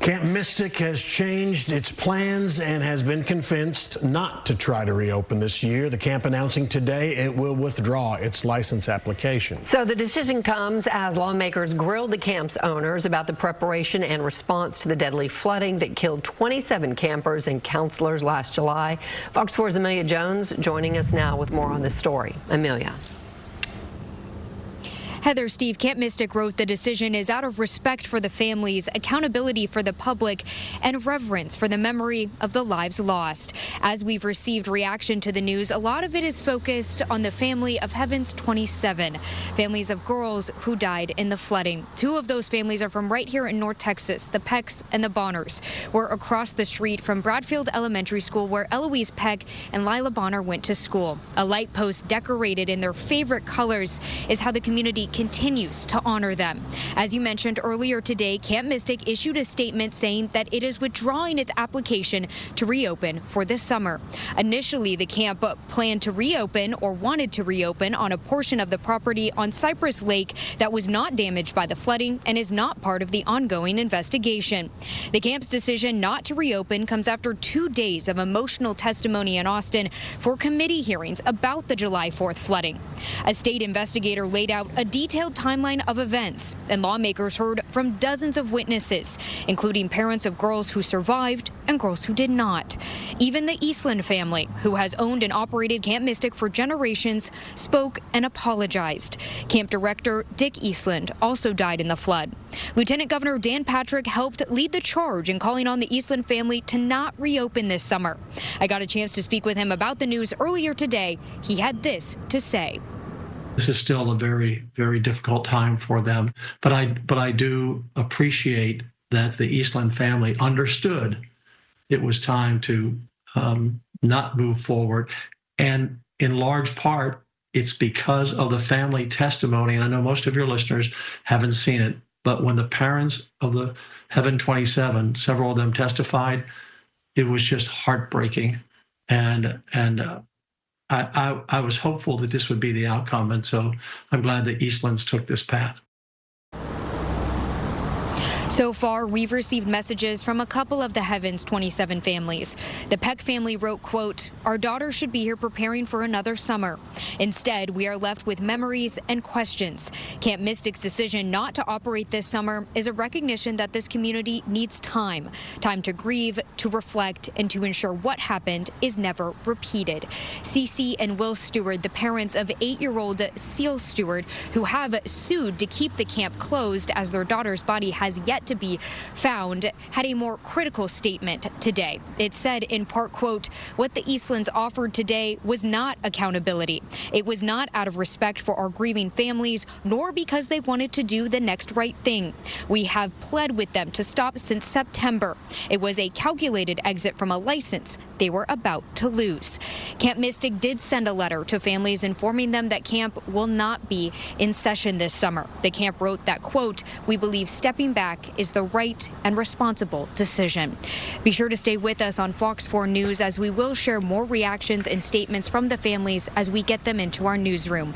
Camp Mystic has changed its plans and has been convinced not to try to reopen this year. The camp announcing today it will withdraw its license application. So the decision comes as lawmakers grilled the camp's owners about the preparation and response to the deadly flooding that killed 27 campers and counselors last July. Fox 4's Amelia Jones joining us now with more on this story. Amelia. Heather, Steve, Camp Mystic wrote the decision is out of respect for the families, accountability for the public, and reverence for the memory of the lives lost. As we've received reaction to the news, a lot of it is focused on the family of Heaven's 27, families of girls who died in the flooding. Two of those families are from right here in North Texas, the Pecks and the Bonners. We're across the street from Bradfield Elementary School, where Eloise Peck and Lila Bonner went to school. A light post decorated in their favorite colors is how the community continues to honor them. As you mentioned earlier today, Camp Mystic issued a statement saying that it is withdrawing its application to reopen for this summer. Initially, the camp planned to reopen or wanted to reopen on a portion of the property on Cypress Lake that was not damaged by the flooding and is not part of the ongoing investigation. The camp's decision not to reopen comes after 2 days of emotional testimony in Austin for committee hearings about the July 4th flooding. A state investigator laid out a detailed timeline of events, and lawmakers heard from dozens of witnesses, including parents of girls who survived and girls who did not. Even the Eastland family, who has owned and operated Camp Mystic for generations, spoke and apologized. Camp director Dick Eastland also died in the flood. Lieutenant Governor Dan Patrick helped lead the charge in calling on the Eastland family to not reopen this summer. I got a chance to speak with him about the news earlier today. He had this to say. This is still a very, very difficult time for them, but I do appreciate that the Eastland family understood it was time to not move forward, and in large part, it's because of the family testimony. And I know most of your listeners haven't seen it, but when the parents of the Heaven 27, several of them testified, it was just heartbreaking, and I was hopeful that this would be the outcome, and so I'm glad the Eastlands took this path. So far, we've received messages from a couple of the Heavens 27 families. The Peck family wrote, quote, "Our daughter should be here preparing for another summer. Instead, we are left with memories and questions. Camp Mystic's decision not to operate this summer is a recognition that this community needs time to grieve, to reflect, and to ensure what happened is never repeated." Cece and Will Stewart, the parents of 8-year-old Seal Stewart, who have sued to keep the camp closed as their daughter's body has yet to be found, had a more critical statement today. It said in part, quote, "What the Eastlands offered today was not accountability. It was not out of respect for our grieving families, nor because they wanted to do the next right thing. We have pled with them to stop since September. It was a calculated exit from a license they were about to lose." Camp Mystic did send a letter to families informing them that camp will not be in session this summer. The camp wrote that, quote, "We believe stepping back is the right and responsible decision." Be sure to stay with us on Fox 4 News, as we will share more reactions and statements from the families as we get them into our newsroom.